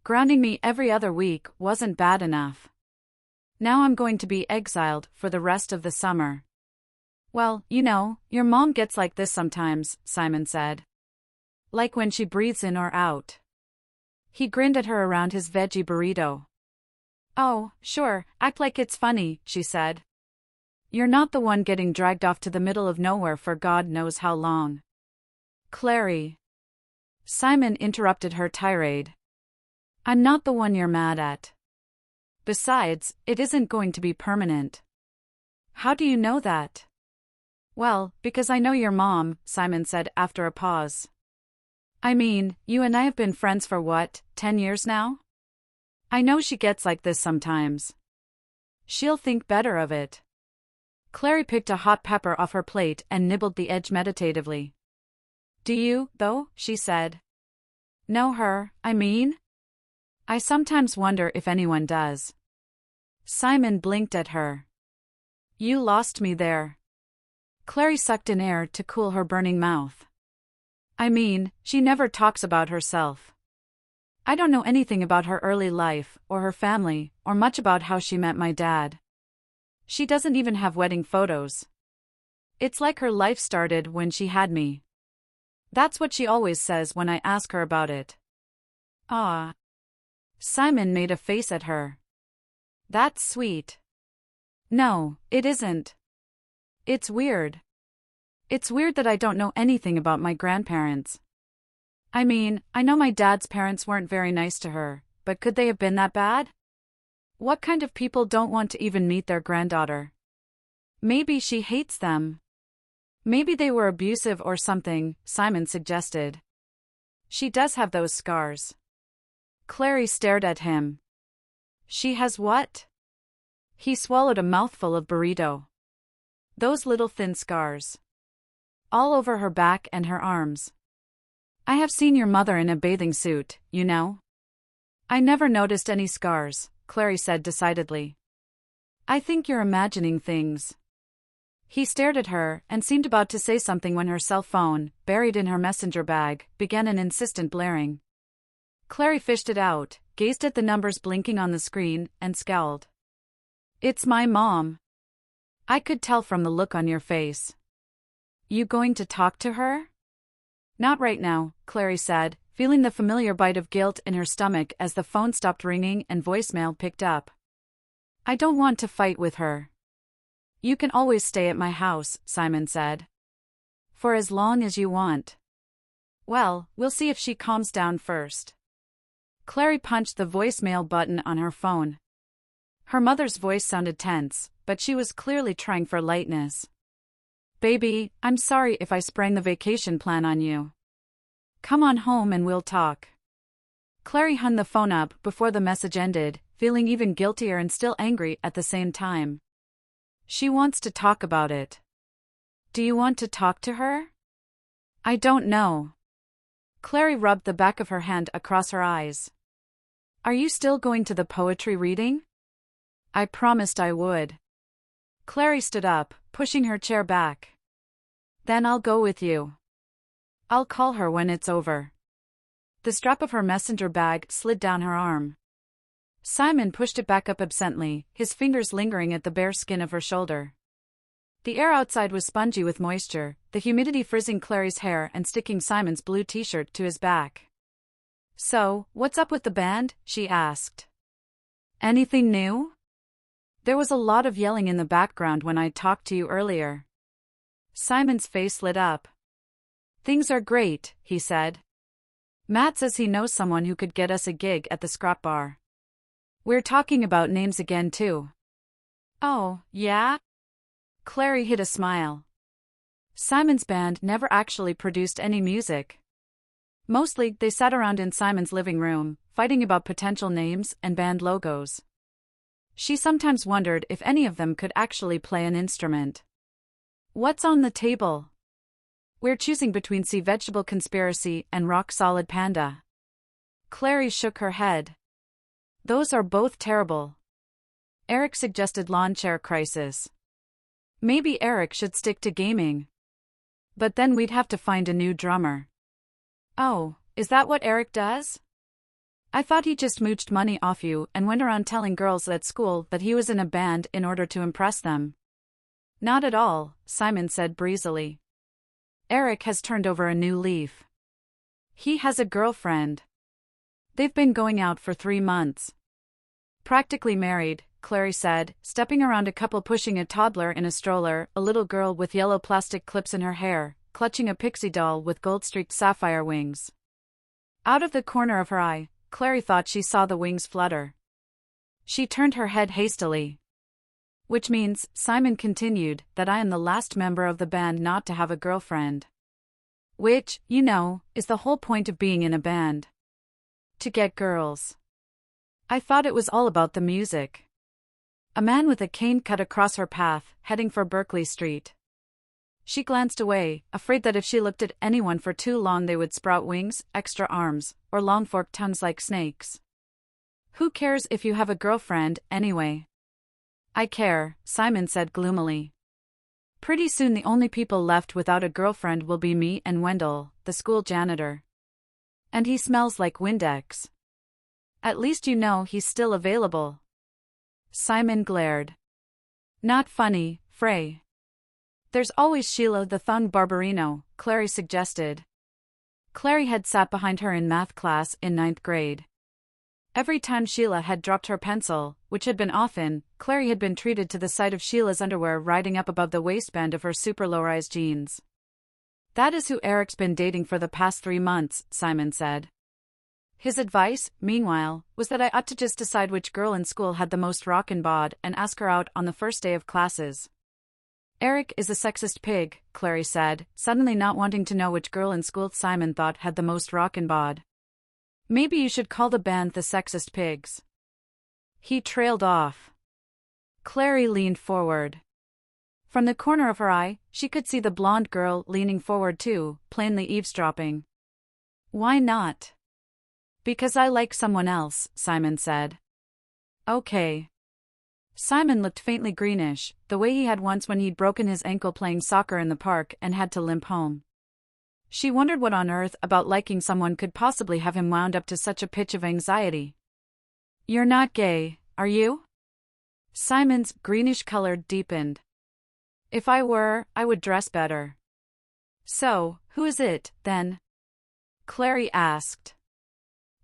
Grounding me every other week wasn't bad enough. Now I'm going to be exiled for the rest of the summer. Well, your mom gets like this sometimes, Simon said. Like when she breathes in or out. He grinned at her around his veggie burrito. Oh, sure, act like it's funny, she said. You're not the one getting dragged off to the middle of nowhere for God knows how long. Clary. Simon interrupted her tirade. I'm not the one you're mad at. Besides, it isn't going to be permanent. How do you know that? Well, because I know your mom, Simon said after a pause. I mean, you and I have been friends for what, 10 years now? I know she gets like this sometimes. She'll think better of it. Clary picked a hot pepper off her plate and nibbled the edge meditatively. Do you, though? She said. Know her, I mean? I sometimes wonder if anyone does. Simon blinked at her. You lost me there. Clary sucked in air to cool her burning mouth. I mean, she never talks about herself. I don't know anything about her early life, or her family, or much about how she met my dad. She doesn't even have wedding photos. It's like her life started when she had me. That's what she always says when I ask her about it. Ah. Simon made a face at her. That's sweet. No, it isn't. It's weird. It's weird that I don't know anything about my grandparents. I mean, I know my dad's parents weren't very nice to her, but could they have been that bad? What kind of people don't want to even meet their granddaughter? Maybe she hates them. Maybe they were abusive or something, Simon suggested. She does have those scars. Clary stared at him. She has what? He swallowed a mouthful of burrito. Those little thin scars. All over her back and her arms. I have seen your mother in a bathing suit, you know. I never noticed any scars, Clary said decidedly. I think you're imagining things. He stared at her and seemed about to say something when her cell phone, buried in her messenger bag, began an insistent blaring. Clary fished it out, gazed at the numbers blinking on the screen, and scowled. It's my mom. I could tell from the look on your face. You going to talk to her? Not right now, Clary said, feeling the familiar bite of guilt in her stomach as the phone stopped ringing and voicemail picked up. I don't want to fight with her. You can always stay at my house, Simon said. For as long as you want. Well, we'll see if she calms down first. Clary punched the voicemail button on her phone. Her mother's voice sounded tense, but she was clearly trying for lightness. Baby, I'm sorry if I sprang the vacation plan on you. Come on home and we'll talk. Clary hung the phone up before the message ended, feeling even guiltier and still angry at the same time. She wants to talk about it. Do you want to talk to her? I don't know. Clary rubbed the back of her hand across her eyes. Are you still going to the poetry reading? I promised I would. Clary stood up, pushing her chair back. Then I'll go with you. I'll call her when it's over. The strap of her messenger bag slid down her arm. Simon pushed it back up absently, his fingers lingering at the bare skin of her shoulder. The air outside was spongy with moisture, the humidity frizzing Clary's hair and sticking Simon's blue t-shirt to his back. So, what's up with the band? She asked. Anything new? There was a lot of yelling in the background when I talked to you earlier. Simon's face lit up. Things are great, he said. Matt says he knows someone who could get us a gig at the scrap bar. We're talking about names again too. Oh, yeah? Clary hid a smile. Simon's band never actually produced any music. Mostly, they sat around in Simon's living room, fighting about potential names and band logos. She sometimes wondered if any of them could actually play an instrument. What's on the table? We're choosing between Sea Vegetable Conspiracy and Rock Solid Panda. Clary shook her head. Those are both terrible. Eric suggested Lawn Chair Crisis. Maybe Eric should stick to gaming. But then we'd have to find a new drummer. Oh, is that what Eric does? I thought he just mooched money off you and went around telling girls at school that he was in a band in order to impress them. Not at all, Simon said breezily. Eric has turned over a new leaf. He has a girlfriend. They've been going out for 3 months. Practically married, Clary said, stepping around a couple pushing a toddler in a stroller, a little girl with yellow plastic clips in her hair, clutching a pixie doll with gold-streaked sapphire wings. Out of the corner of her eye, Clary thought she saw the wings flutter. She turned her head hastily. Which means, Simon continued, that I am the last member of the band not to have a girlfriend. Which, you know, is the whole point of being in a band. To get girls. I thought it was all about the music. A man with a cane cut across her path, heading for Berkeley Street. She glanced away, afraid that if she looked at anyone for too long they would sprout wings, extra arms, or long forked tongues like snakes. Who cares if you have a girlfriend, anyway? I care, Simon said gloomily. Pretty soon the only people left without a girlfriend will be me and Wendell, the school janitor. And he smells like Windex. At least you know he's still available. Simon glared. Not funny, Fray. There's always Sheila the Thung Barbarino, Clary suggested. Clary had sat behind her in math class in 9th grade. Every time Sheila had dropped her pencil, which had been often, Clary had been treated to the sight of Sheila's underwear riding up above the waistband of her super low-rise jeans. That is who Eric's been dating for the past 3 months, Simon said. His advice, meanwhile, was that I ought to just decide which girl in school had the most rockin' bod and ask her out on the first day of classes. Eric is a sexist pig, Clary said, suddenly not wanting to know which girl in school Simon thought had the most rockin' bod. Maybe you should call the band the Sexist Pigs. He trailed off. Clary leaned forward. From the corner of her eye, she could see the blonde girl leaning forward too, plainly eavesdropping. Why not? Because I like someone else, Simon said. Okay. Simon looked faintly greenish, the way he had once when he'd broken his ankle playing soccer in the park and had to limp home. She wondered what on earth about liking someone could possibly have him wound up to such a pitch of anxiety. You're not gay, are you? Simon's greenish color deepened. If I were, I would dress better. So, who is it, then? Clary asked.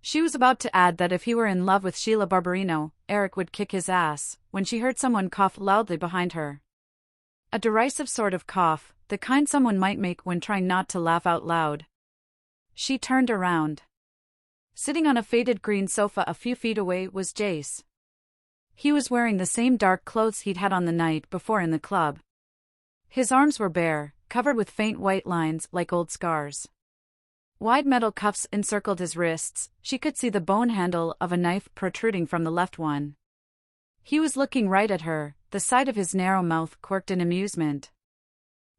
She was about to add that if he were in love with Sheila Barbarino, Eric would kick his ass, when she heard someone cough loudly behind her. A derisive sort of cough, the kind someone might make when trying not to laugh out loud. She turned around. Sitting on a faded green sofa a few feet away was Jace. He was wearing the same dark clothes he'd had on the night before in the club. His arms were bare, covered with faint white lines like old scars. Wide metal cuffs encircled his wrists, she could see the bone handle of a knife protruding from the left one. He was looking right at her, the side of his narrow mouth quirked in amusement.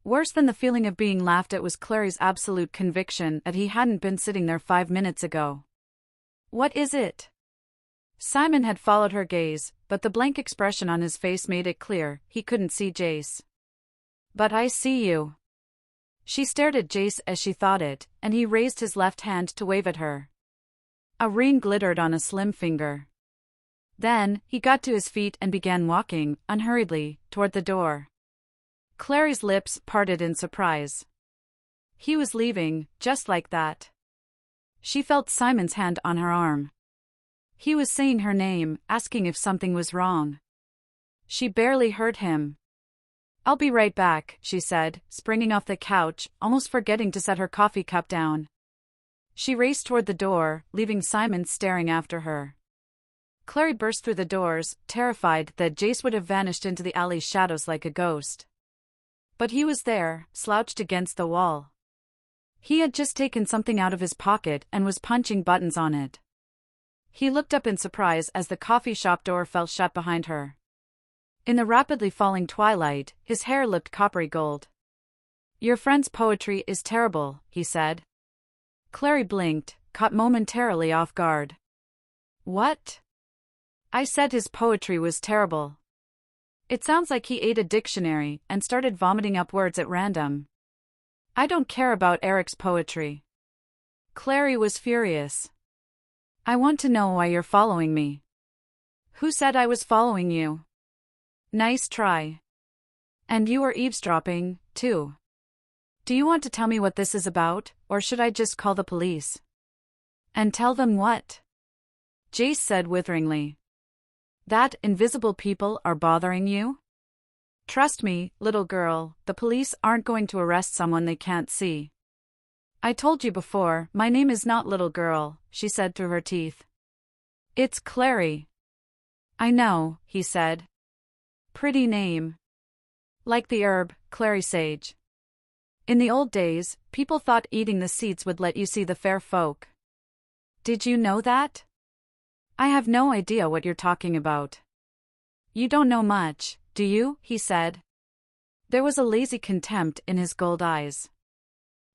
Worse than the feeling of being laughed at was Clary's absolute conviction that he hadn't been sitting there 5 minutes ago. What is it? Simon had followed her gaze, but the blank expression on his face made it clear he couldn't see Jace. But I see you. She stared at Jace as she thought it, and he raised his left hand to wave at her. A ring glittered on a slim finger. Then, he got to his feet and began walking, unhurriedly, toward the door. Clary's lips parted in surprise. He was leaving, just like that. She felt Simon's hand on her arm. He was saying her name, asking if something was wrong. She barely heard him. I'll be right back, she said, springing off the couch, almost forgetting to set her coffee cup down. She raced toward the door, leaving Simon staring after her. Clary burst through the doors, terrified that Jace would have vanished into the alley's shadows like a ghost. But he was there, slouched against the wall. He had just taken something out of his pocket and was punching buttons on it. He looked up in surprise as the coffee shop door fell shut behind her. In the rapidly falling twilight, his hair looked coppery gold. Your friend's poetry is terrible, he said. Clary blinked, caught momentarily off guard. What? I said his poetry was terrible. It sounds like he ate a dictionary and started vomiting up words at random. I don't care about Eric's poetry. Clary was furious. I want to know why you're following me. Who said I was following you? Nice try. And you were eavesdropping, too. Do you want to tell me what this is about, or should I just call the police? And tell them what? Jace said witheringly. That invisible people are bothering you? Trust me, little girl, the police aren't going to arrest someone they can't see. I told you before, my name is not little girl, she said through her teeth. It's Clary. I know, he said. Pretty name. Like the herb, Clary sage. In the old days, people thought eating the seeds would let you see the fair folk. Did you know that? I have no idea what you're talking about. You don't know much, do you? He said. There was a lazy contempt in his gold eyes.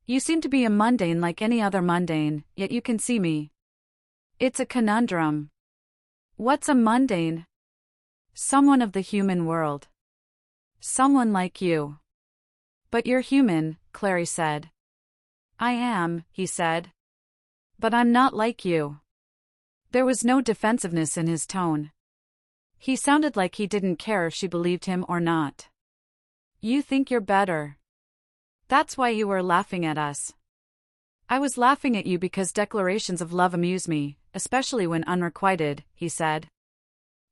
You seem to be a mundane like any other mundane, yet you can see me. It's a conundrum. What's a mundane? Someone of the human world. Someone like you. But you're human, Clary said. I am, he said. But I'm not like you. There was no defensiveness in his tone. He sounded like he didn't care if she believed him or not. You think you're better. That's why you were laughing at us. I was laughing at you because declarations of love amuse me, especially when unrequited, he said.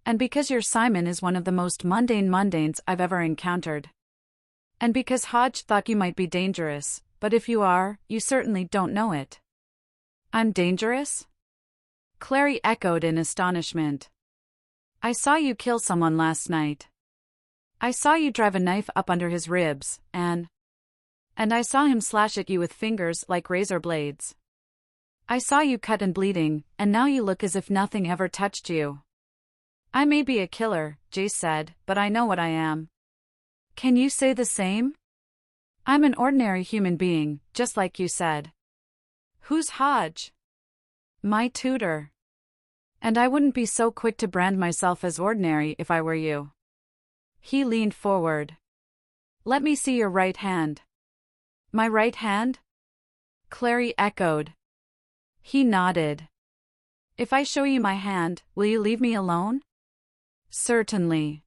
And because your Simon is one of the most mundane mundanes I've ever encountered. And because Hodge thought you might be dangerous, but if you are, you certainly don't know it. I'm dangerous? Clary echoed in astonishment. I saw you kill someone last night. I saw you drive a knife up under his ribs, and I saw him slash at you with fingers like razor blades. I saw you cut and bleeding, and now you look as if nothing ever touched you. I may be a killer, Jace said, but I know what I am. Can you say the same? I'm an ordinary human being, just like you said. Who's Hodge? My tutor. And I wouldn't be so quick to brand myself as ordinary if I were you. He leaned forward. Let me see your right hand. My right hand? Clary echoed. He nodded. If I show you my hand, will you leave me alone? Certainly.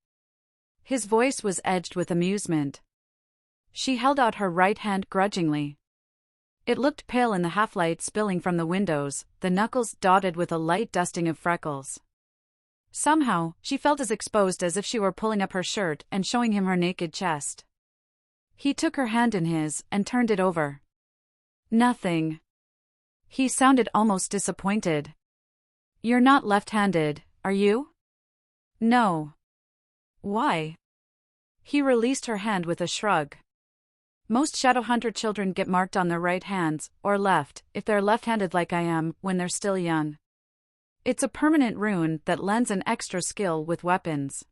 His voice was edged with amusement. She held out her right hand grudgingly. It looked pale in the half-light spilling from the windows, the knuckles dotted with a light dusting of freckles. Somehow, she felt as exposed as if she were pulling up her shirt and showing him her naked chest. He took her hand in his and turned it over. Nothing. He sounded almost disappointed. You're not left-handed, are you? No. Why? He released her hand with a shrug. Most Shadowhunter children get marked on their right hands, or left, if they're left-handed like I am, when they're still young. It's a permanent rune that lends an extra skill with weapons.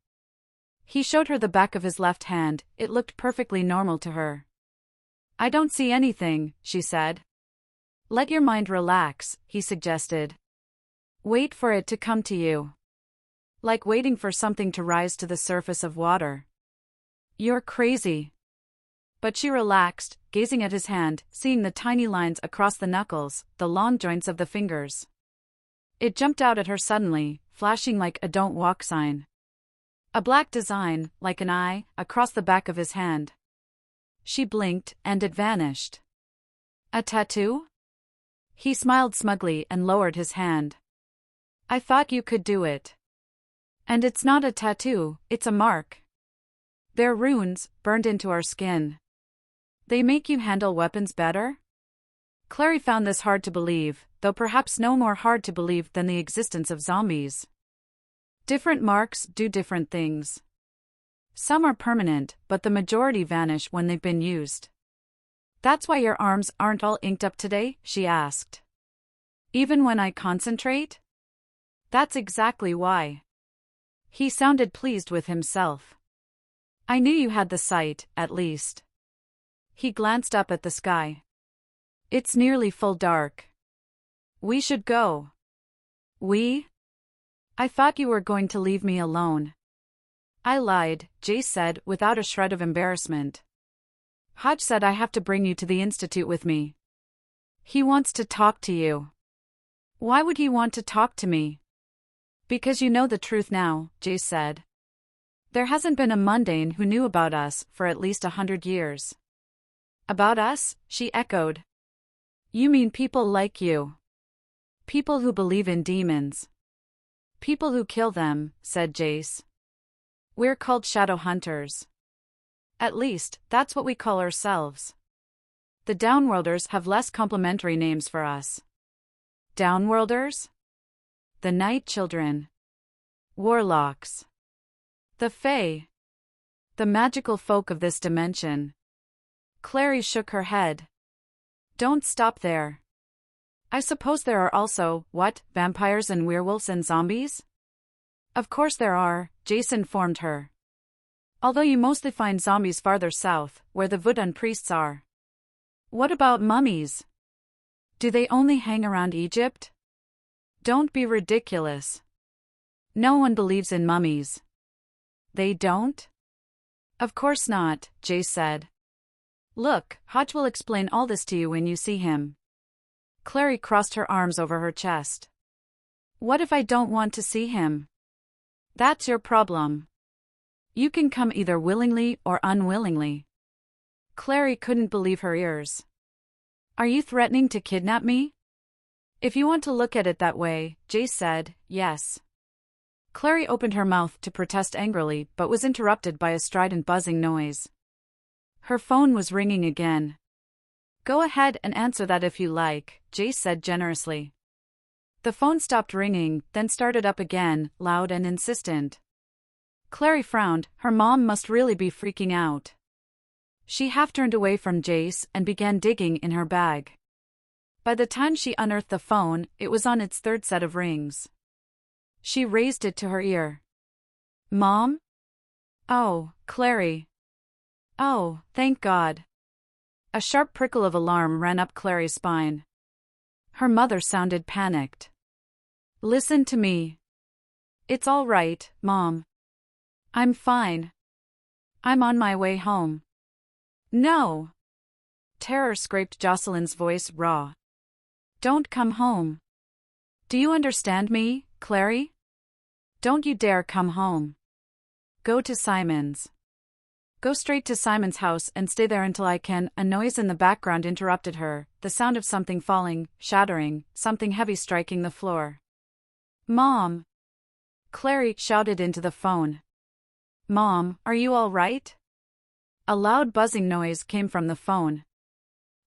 He showed her the back of his left hand, it looked perfectly normal to her. I don't see anything, she said. Let your mind relax, he suggested. Wait for it to come to you. Like waiting for something to rise to the surface of water. You're crazy. But she relaxed, gazing at his hand, seeing the tiny lines across the knuckles, the long joints of the fingers. It jumped out at her suddenly, flashing like a don't walk sign. A black design, like an eye, across the back of his hand. She blinked, and it vanished. A tattoo? He smiled smugly and lowered his hand. I thought you could do it. And it's not a tattoo, it's a mark. They're runes, burned into our skin. They make you handle weapons better? Clary found this hard to believe, though perhaps no more hard to believe than the existence of zombies. Different marks do different things. Some are permanent, but the majority vanish when they've been used. That's why your arms aren't all inked up today? She asked. Even when I concentrate? That's exactly why. He sounded pleased with himself. I knew you had the sight, at least. He glanced up at the sky. It's nearly full dark. We should go. We? I thought you were going to leave me alone. I lied, Jace said without a shred of embarrassment. Hodge said I have to bring you to the Institute with me. He wants to talk to you. Why would he want to talk to me? Because you know the truth now, Jace said. There hasn't been a mundane who knew about us for at least 100 years. About us? She echoed. You mean people like you? People who believe in demons. People who kill them, said Jace. We're called Shadowhunters. At least, that's what we call ourselves. The Downworlders have less complimentary names for us. Downworlders? The Night Children. Warlocks. The Fae. The magical folk of this dimension. Clary shook her head. Don't stop there. I suppose there are also, what, vampires and werewolves and zombies? Of course there are, Jace informed her. Although you mostly find zombies farther south, where the voodoo priests are. What about mummies? Do they only hang around Egypt? Don't be ridiculous. No one believes in mummies. They don't? Of course not, Jace said. Look, Hodge will explain all this to you when you see him. Clary crossed her arms over her chest. What if I don't want to see him? That's your problem. You can come either willingly or unwillingly. Clary couldn't believe her ears. Are you threatening to kidnap me? If you want to look at it that way, Jace said, yes. Clary opened her mouth to protest angrily but was interrupted by a strident buzzing noise. Her phone was ringing again. Go ahead and answer that if you like, Jace said generously. The phone stopped ringing, then started up again, loud and insistent. Clary frowned, her mom must really be freaking out. She half turned away from Jace and began digging in her bag. By the time she unearthed the phone, it was on its third set of rings. She raised it to her ear. Mom? Oh, Clary. Oh, thank God. A sharp prickle of alarm ran up Clary's spine. Her mother sounded panicked. Listen to me. It's all right, Mom. I'm fine. I'm on my way home. No. Terror scraped Jocelyn's voice raw. Don't come home. Do you understand me, Clary? Don't you dare come home. Go to Simon's. Go straight to Simon's house and stay there until I can. A noise in the background interrupted her, the sound of something falling, shattering, something heavy striking the floor. Mom! Clary shouted into the phone. Mom, are you all right? A loud buzzing noise came from the phone.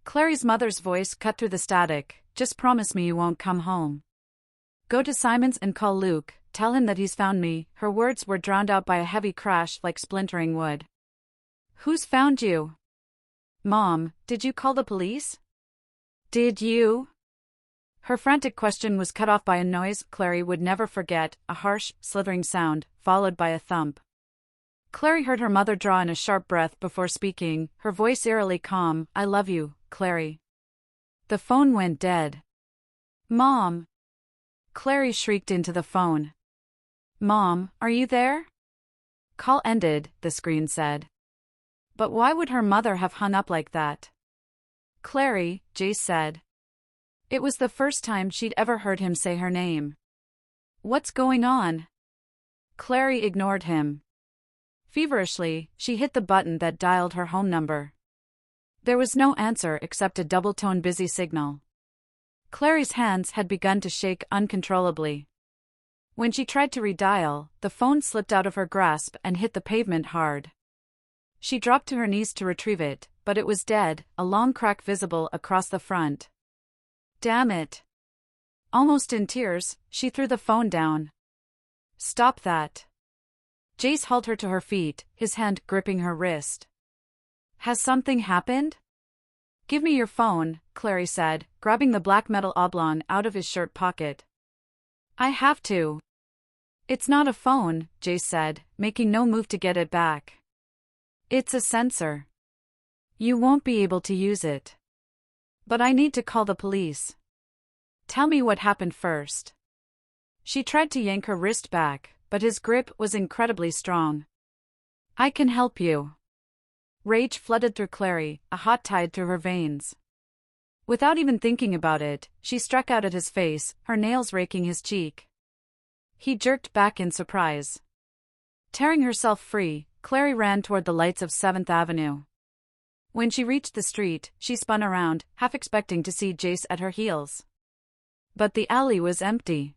Clary's mother's voice cut through the static. Just promise me you won't come home. Go to Simon's and call Luke, tell him that he's found me. Her words were drowned out by a heavy crash like splintering wood. Who's found you? Mom, did you call the police? Did you? Her frantic question was cut off by a noise Clary would never forget, a harsh, slithering sound, followed by a thump. Clary heard her mother draw in a sharp breath before speaking, her voice eerily calm. I love you, Clary. The phone went dead. Mom! Clary shrieked into the phone. Mom, are you there? Call ended, the screen said. But why would her mother have hung up like that? Clary, Jace said. It was the first time she'd ever heard him say her name. What's going on? Clary ignored him. Feverishly, she hit the button that dialed her home number. There was no answer except a double-tone busy signal. Clary's hands had begun to shake uncontrollably. When she tried to redial, the phone slipped out of her grasp and hit the pavement hard. She dropped to her knees to retrieve it, but it was dead, a long crack visible across the front. Damn it! Almost in tears, she threw the phone down. Stop that! Jace hauled her to her feet, his hand gripping her wrist. Has something happened? Give me your phone, Clary said, grabbing the black metal oblong out of his shirt pocket. I have to. It's not a phone, Jace said, making no move to get it back. It's a sensor. You won't be able to use it. But I need to call the police. Tell me what happened first. She tried to yank her wrist back, but his grip was incredibly strong. I can help you. Rage flooded through Clary, a hot tide through her veins. Without even thinking about it, she struck out at his face, her nails raking his cheek. He jerked back in surprise. Tearing herself free, Clary ran toward the lights of 7th Avenue. When she reached the street, she spun around, half expecting to see Jace at her heels. But the alley was empty.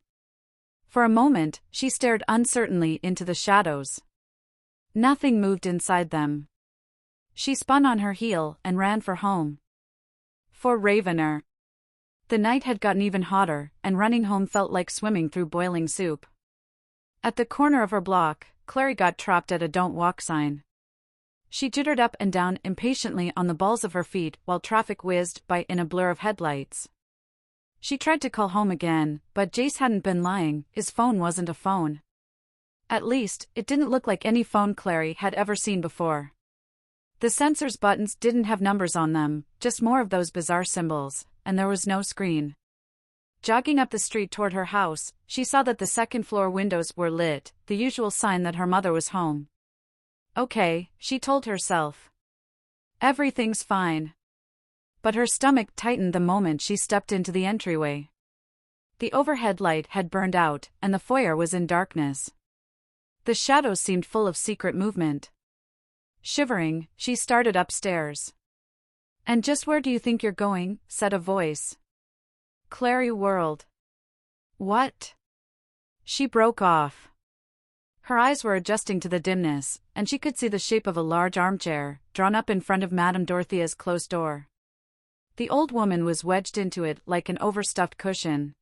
For a moment, she stared uncertainly into the shadows. Nothing moved inside them. She spun on her heel and ran for home. For Ravener. The night had gotten even hotter, and running home felt like swimming through boiling soup. At the corner of her block, Clary got trapped at a "Don't Walk" sign. She jittered up and down impatiently on the balls of her feet while traffic whizzed by in a blur of headlights. She tried to call home again, but Jace hadn't been lying, his phone wasn't a phone. At least, it didn't look like any phone Clary had ever seen before. The sensor's buttons didn't have numbers on them, just more of those bizarre symbols, and there was no screen. Jogging up the street toward her house, she saw that the second-floor windows were lit, the usual sign that her mother was home. Okay, she told herself. Everything's fine. But her stomach tightened the moment she stepped into the entryway. The overhead light had burned out, and the foyer was in darkness. The shadows seemed full of secret movement. Shivering, she started upstairs. "And just where do you think you're going?" said a voice. Clary whirled. "What?" She broke off. Her eyes were adjusting to the dimness, and she could see the shape of a large armchair, drawn up in front of Madame Dorothea's closed door. The old woman was wedged into it like an overstuffed cushion.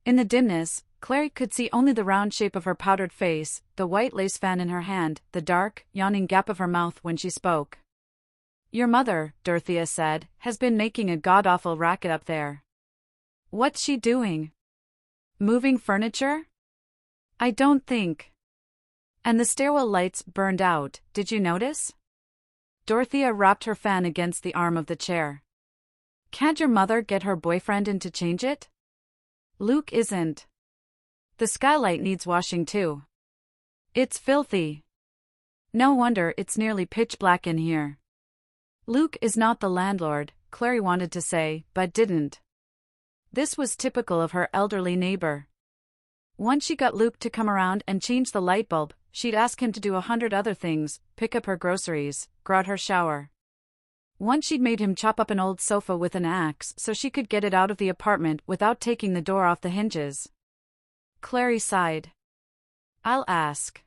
In the dimness, Clary could see only the round shape of her powdered face, the white lace fan in her hand, the dark, yawning gap of her mouth when she spoke. "Your mother," Dorothea said, "has been making a god-awful racket up there." "What's she doing? Moving furniture?" "I don't think." "And the stairwell lights burned out, did you notice?" Dorothea rapped her fan against the arm of the chair. "Can't your mother get her boyfriend in to change it?" "Luke isn't. The skylight needs washing too. It's filthy. No wonder it's nearly pitch black in here." Luke is not the landlord, Clary wanted to say, but didn't. This was typical of her elderly neighbor. Once she got Luke to come around and change the light bulb, she'd ask him to do 100 other things, pick up her groceries, grout her shower. Once she'd made him chop up an old sofa with an axe so she could get it out of the apartment without taking the door off the hinges. Clary sighed. "I'll ask."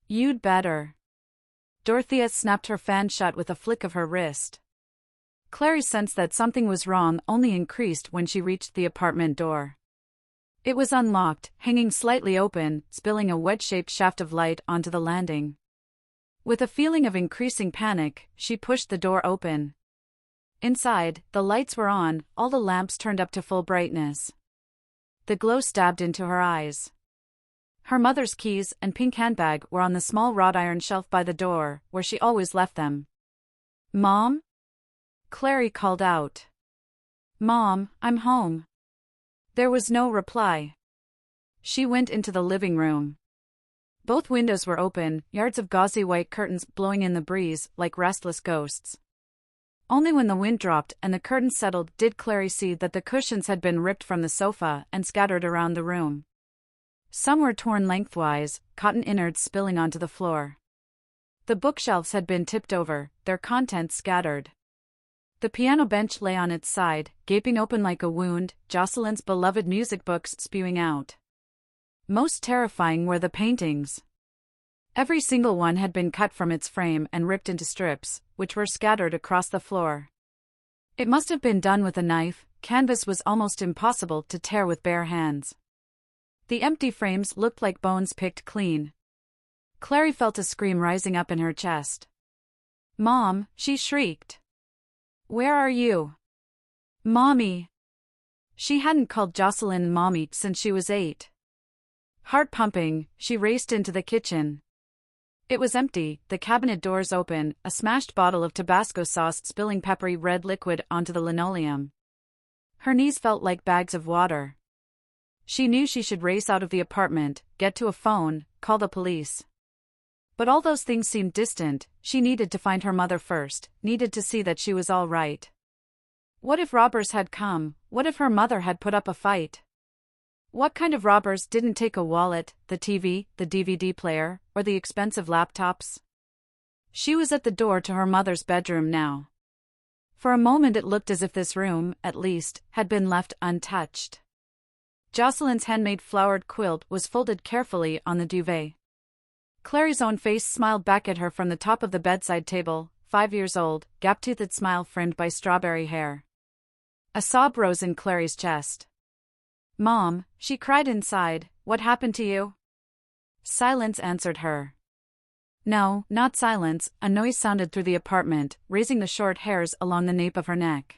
"You'd better." Dorothea snapped her fan shut with a flick of her wrist. Clary's sense that something was wrong only increased when she reached the apartment door. It was unlocked, hanging slightly open, spilling a wedge-shaped shaft of light onto the landing. With a feeling of increasing panic, she pushed the door open. Inside, the lights were on, all the lamps turned up to full brightness. The glow stabbed into her eyes. Her mother's keys and pink handbag were on the small wrought iron shelf by the door, where she always left them. "Mom?" Clary called out. "Mom, I'm home." There was no reply. She went into the living room. Both windows were open, yards of gauzy white curtains blowing in the breeze like restless ghosts. Only when the wind dropped and the curtains settled did Clary see that the cushions had been ripped from the sofa and scattered around the room. Some were torn lengthwise, cotton innards spilling onto the floor. The bookshelves had been tipped over, their contents scattered. The piano bench lay on its side, gaping open like a wound, Jocelyn's beloved music books spewing out. Most terrifying were the paintings. Every single one had been cut from its frame and ripped into strips, which were scattered across the floor. It must have been done with a knife, canvas was almost impossible to tear with bare hands. The empty frames looked like bones picked clean. Clary felt a scream rising up in her chest. "Mom," she shrieked. "Where are you?" "Mommy." She hadn't called Jocelyn Mommy since she was 8. Heart pumping, she raced into the kitchen. It was empty, the cabinet doors open, a smashed bottle of Tabasco sauce spilling peppery red liquid onto the linoleum. Her knees felt like bags of water. She knew she should race out of the apartment, get to a phone, call the police. But all those things seemed distant, she needed to find her mother first, needed to see that she was all right. What if robbers had come? What if her mother had put up a fight? What kind of robbers didn't take a wallet, the TV, the DVD player, or the expensive laptops? She was at the door to her mother's bedroom now. For a moment it looked as if this room, at least, had been left untouched. Jocelyn's handmade flowered quilt was folded carefully on the duvet. Clary's own face smiled back at her from the top of the bedside table, 5 years old, gap-toothed smile framed by strawberry hair. A sob rose in Clary's chest. "Mom," she cried inside, "what happened to you?" Silence answered her. No, not silence, a noise sounded through the apartment, raising the short hairs along the nape of her neck.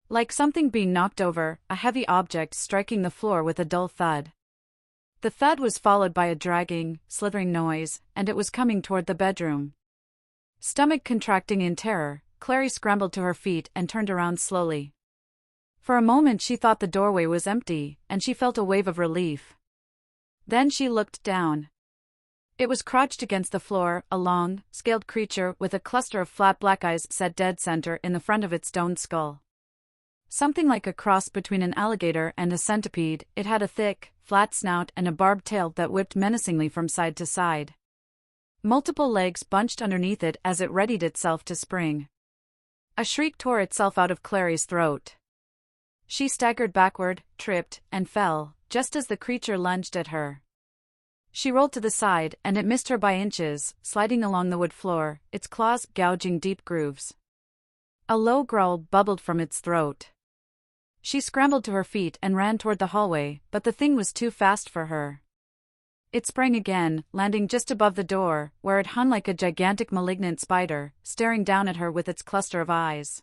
Like something being knocked over, a heavy object striking the floor with a dull thud. The thud was followed by a dragging, slithering noise, and it was coming toward the bedroom. Stomach contracting in terror, Clary scrambled to her feet and turned around slowly. For a moment she thought the doorway was empty, and she felt a wave of relief. Then she looked down. It was crouched against the floor, a long, scaled creature with a cluster of flat black eyes set dead center in the front of its domed skull. Something like a cross between an alligator and a centipede, it had a thick, flat snout and a barbed tail that whipped menacingly from side to side. Multiple legs bunched underneath it as it readied itself to spring. A shriek tore itself out of Clary's throat. She staggered backward, tripped, and fell, just as the creature lunged at her. She rolled to the side, and it missed her by inches, sliding along the wood floor, its claws gouging deep grooves. A low growl bubbled from its throat. She scrambled to her feet and ran toward the hallway, but the thing was too fast for her. It sprang again, landing just above the door, where it hung like a gigantic malignant spider, staring down at her with its cluster of eyes.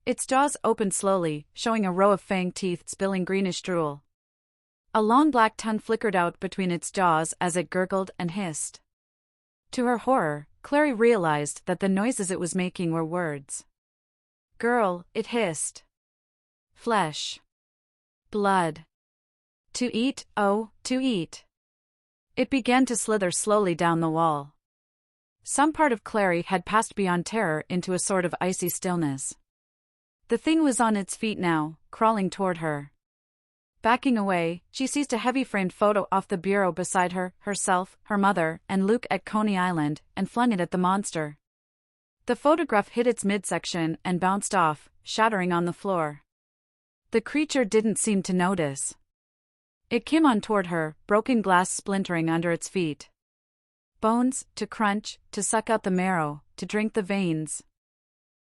Its jaws opened slowly, showing a row of fanged teeth spilling greenish drool. A long black tongue flickered out between its jaws as it gurgled and hissed. To her horror, Clary realized that the noises it was making were words. "Girl," it hissed. "Flesh. Blood. To eat, oh, to eat." It began to slither slowly down the wall. Some part of Clary had passed beyond terror into a sort of icy stillness. The thing was on its feet now, crawling toward her. Backing away, she seized a heavy framed photo off the bureau beside her, herself, her mother, and Luke at Coney Island, and flung it at the monster. The photograph hit its midsection and bounced off, shattering on the floor. The creature didn't seem to notice. It came on toward her, broken glass splintering under its feet. Bones, to crunch, to suck out the marrow, to drink the veins.